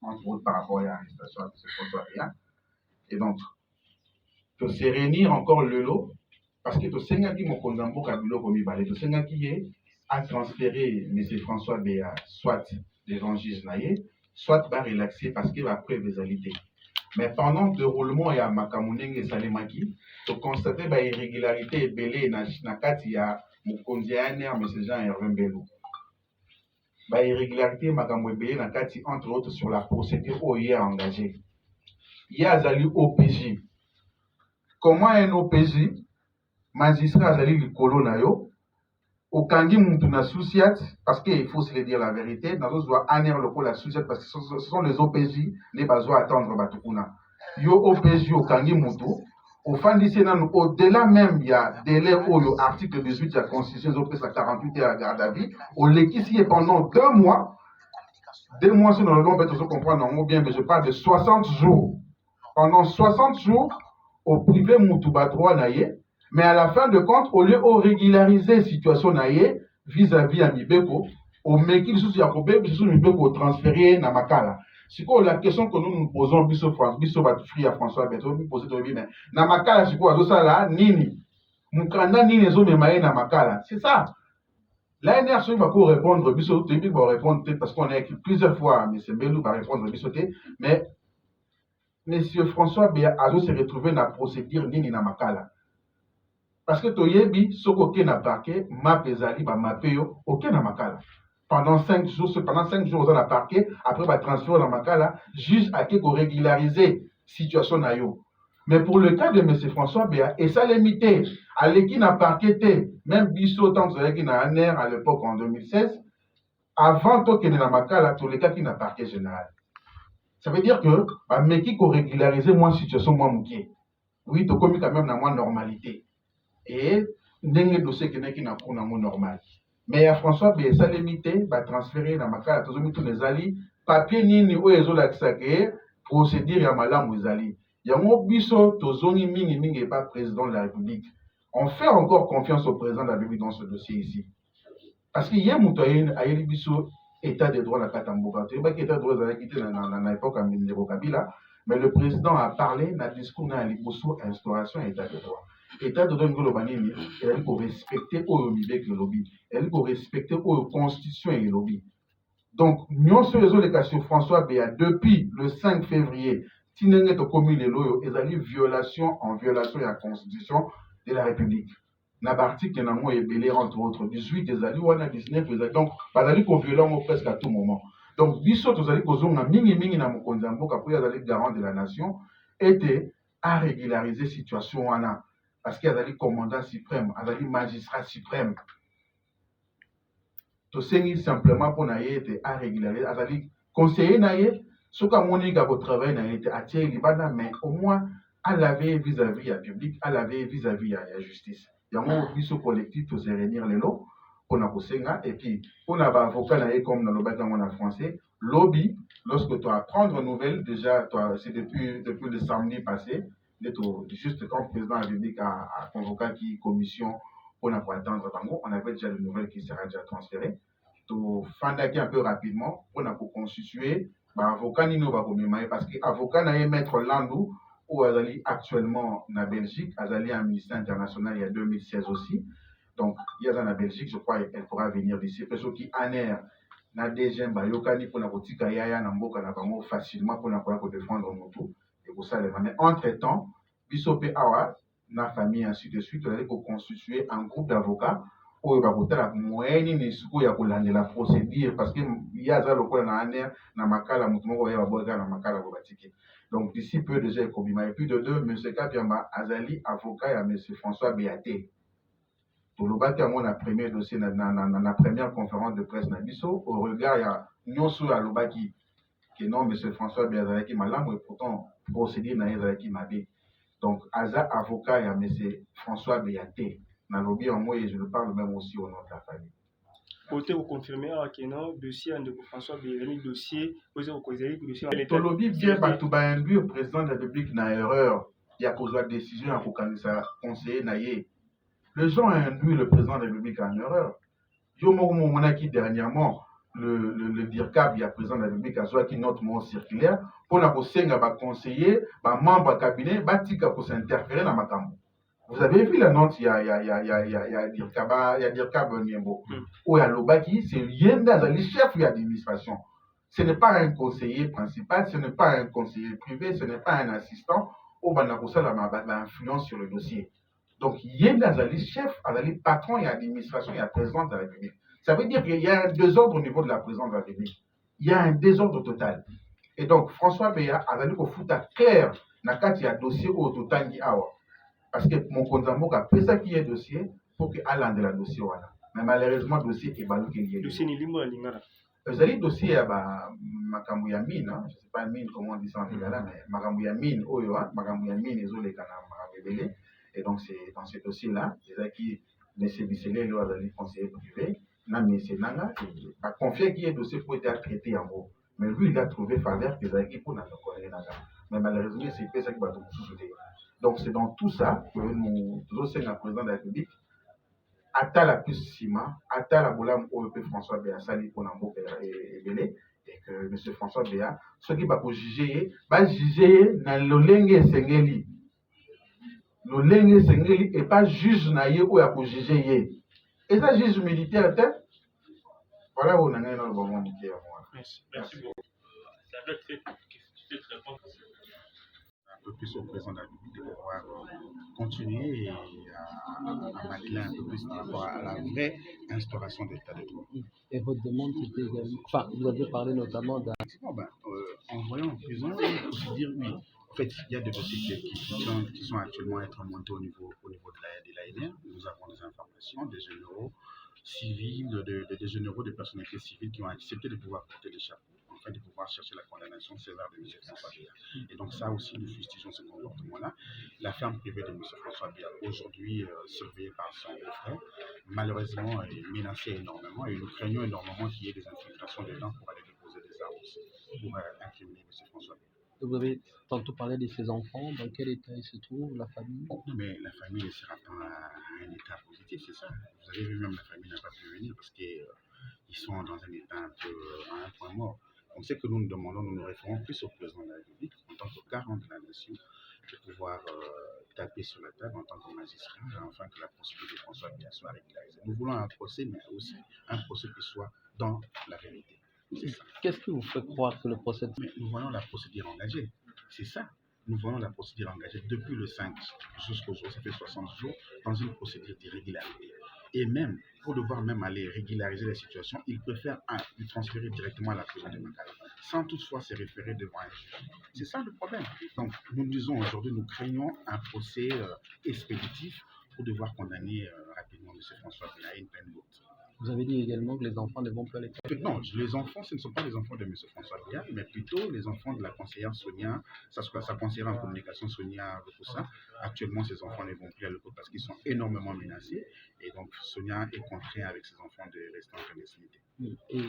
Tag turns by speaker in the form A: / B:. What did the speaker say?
A: entre autres par rapport à l'arrestation de ce François Béat. Et donc, de se réunir encore le lot, parce que Tosengaki Mokondambo Kabilo Komibale, Tosengaki a transféré M. François Béat, soit devant juge Naye, soit va relaxer parce qu'il va preuve des alité. Mais pendant le déroulement il y a Makamuneng et Salemaki, tu constates une irrégularité et belé na kati ya Mukondianer M. Jean Hervé Mbelou. Irrégularité makambo belé na kati entre autres sur la procédure où il est engagé. Il y a Zali OPJ. Comment un OPJ magistrat Zali Likolo na yo Okangi Muntu na Souciat, parce qu'il faut se le dire la vérité, dans d'autres doit aner le coup la Souciat parce que ce sont les OPJ, les besoins attendre Batukuna. Yo OPJ Okangi Muntu, au fin d'ici, au-delà même, il y a délai où le article 18 de la Constitution, ils ont pris 48 heures à garde à vie, au l'équissier pendant 2 mois, 2 mois, si nous l'avons peut-être comprendre bien, mais je parle de 60 jours. Pendant 60 jours, au privé Mutuba droit naïe, mais à la fin de compte, au lieu de régulariser la situation naïe vis-à-vis à Mibeko, au meki sous Yakobe, sous Mibeko transféré na Makala. C'est quoi la question que nous nous posons, Bisso France, Bisso Batufri à François Beto, nous posons de lui, mais na Makala, c'est quoi, ça là, Nini, Mukanda Nini, zo memaye na Makala, c'est ça. La NRC va répondre, Bisso, Tébi va répondre, parce qu'on a écrit plusieurs fois, M. Mbelou va répondre, Bisso, mais M. François Béat a se retrouvé dans la procédure Nini na Makala. Parce que Toyebi, ce qu'on a parqué, ma pesali, ma payo, aucun na Makala. Pendant 5 jours, on a parqué, après, on va transférer dans Makala, juste à qui régulariser la situation na yo. Mais pour le cas de M. François Béat, et ça limité, à l'équipe n'a parqué, même Bissot, tant que n'a un air à l'époque en 2016, avant qu'il n'y ait Makala, tous les cas qui n'a parqué général. Ça veut dire que, mais qui régularisé moins situation, moins mouqué. Oui, tu commis quand même dans moins normalité. Et, n'est dossier qui n'a pas normal. Mais il y a François Béat, ça limité, va transférer dans Makala, tous les alliés, papier ni ou les autres procédure ya malam ezali. Yango biso tozoni mingi et pas président de la République. On fait encore confiance au président de la République dans ce dossier ici. Parce qu'il y a un biso état de droit la Katamboka. Tu sais pas qu'il état de droit dans l'époque à Mindero Kabila, mais le président a parlé dans le discours dans l'Iboso instauration état de droit. État de droit ngolo banini, il faut respecter au Mibek le lobby. Il faut respecter aux constitution et le lobby. Donc, nous sommes les cas sur François Béat depuis le 5 février. Si nous avons commis les lois, il y a une violation en violation de la Constitution de la République. Dans l'article, il y a entre autres 18 des alliés, 19 des alliés. Donc, il y a une violation presque à tout moment. Donc, bisous, vous allez causer un mingi dans mon condamnement, après, il y a les garants de la nation, était à régulariser la situation. Parce qu'il y a des commandants suprêmes, il y a des magistrats suprêmes. Tosengi simplement pour naïe à régulariser, à dire conseiller naïe, ce qu'a monique à votre travail naïe à tirer libana, mais au moins à laver vis-à-vis à public, à laver vis-à-vis à la justice. Il y a un biso collectif pour se réunir les lots, pour na kosenga, et puis pour na avocat naïe comme dans le bâtiment en français, lobby, lorsque tu as prendre nouvelle, déjà, c'est depuis le samedi passé, juste quand le président de la République a convoqué qui commission pour ne pas attendre, on avait déjà une nouvelle qui sera déjà transférée. To fandaki un peu rapidement pour constituer avocat nino va parce que avocat na maître Landou ou azali actuellement na Belgique, azali un ministère international il y a 2016 aussi. Donc il y a en Belgique, je crois elle pourra venir d'ici. Parce qui aner na deuxième bayokani pour na kotika yaya na mboka na bango facilement pour na ko défendre moto et pour ça mais entre-temps bisope awa na famille ainsi de suite, on allait constituer un groupe d'avocats pour la moyenne ni suko ya la procédure parce que il y a ça le quoi na aner na makala mutumo ya baboga na makala bobatiki. Donc d'ici peu déjà et puis de deux monsieur Kapiamba azali avocat ya monsieur François Béaté. Pour le bâti à mon premier dossier na première conférence de presse na biso au regard ya nyoso ya lobaki que non monsieur François Béaté qui malamu et pourtant procédure na ezaki mabe. Donc, Aza, avocat, il y a M. François Béaté. Dans le lobby en moi, et je le parle même aussi au nom de la famille.
B: Pour confirmer que non, dossier de François Béaté, dossier, vous avez causé le dossier.
A: Le lobby bien, le président de la République n'a erreur. Il y a causé la décision à sa conseiller naïe. Les gens ont induit le président de la République en erreur. Yo mo qui dernièrement, le DIRCAB, il y a président de la République, à qui notre mot circulaire, pour la conseiller, conseiller, membre du cabinet, batika pour s'interférer dans ma camp. Vous avez vu la note, il y a DIRCAB Niembo, où il y a Lobaki, c'est le chef de l'administration. Ce n'est pas un conseiller principal, ce n'est pas un conseiller privé, ce n'est pas un assistant, où il y a l'influence sur le dossier. Donc, il y a le chef, le patron et l'administration et la présidente de la République. Ça veut dire qu'il y a un désordre au niveau de la présidente de la République. Il y a un désordre total. Et donc, François Beya a dit qu'il faut clair dans le dossier au total. Parce que mon Konzambo a fait ça qui est dossier pour qu'il aille dans le dossier. Mais malheureusement, le dossier est baloué qu'il y a.
B: Le dossier n'est pas lingara.
A: Le dossier est makambu ya mine, je ne sais pas mine comment on dit ça en lingala, mais makambu ya mine, makambu ya mine, ils ont les canards. Et donc, c'est dans ce dossier-là, c'est qui M. Bissele, le conseiller privé, n'a mis ses nangas, a confié qu'il y a un dossier pour être traité en gros. Mais lui, il a trouvé faveur que Zaki pour n'a mais malheureusement, c'est ça qui va tout souder. Donc, c'est dans tout ça que nous sommes le président de la République. Ata la plus Sima, Ata la Boulam OEP François Béa Sali pour Nambo et Belé, et que M. François Béa, ce qui va juger dans le Lenge Sengeli. Le Lenge Sengeli n'est pas juge naïe ou à juger. Et ça, juge militaire, voilà où on a un bon militaire.
B: Merci beaucoup. Ça doit être cette réponse.
C: Un peu plus au président de la République de pouvoir continuer à m'atteler un peu plus par rapport à la vraie instauration de l'état de droit.
D: Et votre demande, c'était également. Enfin, vous avez parlé notamment d'un.
C: En voyant en prison, il faut se dire oui. En fait, il y a des dossiers qui sont actuellement être montés au niveau de l'ANR. Nous avons des informations des généraux civils, des généraux de personnalités civiles qui ont accepté de pouvoir porter les chapeaux, afin de pouvoir chercher la condamnation sévère de M. François Béa. Et donc ça aussi, nous fustigeons ce comportement-là. La ferme privée de M. François Béa, aujourd'hui surveillée par son beau-frère, malheureusement est menacée énormément et nous craignons énormément qu'il y ait des infiltrations dedans pour aller déposer des armes aussi, pour incriminer M. François Béa.
D: Vous avez tantôt parlé de ses enfants, dans quel état ils se trouvent, la famille?
C: Non, mais la famille ne sera pas à un état positif, c'est ça. Vous avez vu, même la famille n'a pas pu venir parce qu'ils sont dans un état un peu à un point mort. On sait que nous demandons, nous nous référons plus au président de la République en tant que garant de la nation, de pouvoir taper sur la table en tant que magistrat, afin que la procédure de François Béa soit régularisée. Nous voulons un procès, mais aussi un procès qui soit dans la vérité.
D: Qu'est-ce qui vous fait croire que le procès...
C: Mais nous voyons la procédure engagée, c'est ça. Nous voyons la procédure engagée depuis le 5 jusqu'au jour, ça fait 60 jours, dans une procédure d'irrégularité. Et même, pour devoir même aller régulariser la situation, il préfère lui transférer directement à la prison de Makala, sans toutefois se référer devant un juge. C'est ça le problème. Donc, nous disons aujourd'hui, nous craignons un procès expéditif pour devoir condamner rapidement M. François Béa à une peine lourde.
D: Vous avez dit également que les enfants ne vont plus à l'école.
C: Non, les enfants, ce ne sont pas les enfants de M. François Béa, mais plutôt les enfants de la conseillère Sonia, sa conseillère en communication Sonia Lokossa. Actuellement, ces enfants ne vont plus à l'école parce qu'ils sont énormément menacés. Et donc, Sonia est contrainte avec ses enfants de rester en clandestinité.
D: Et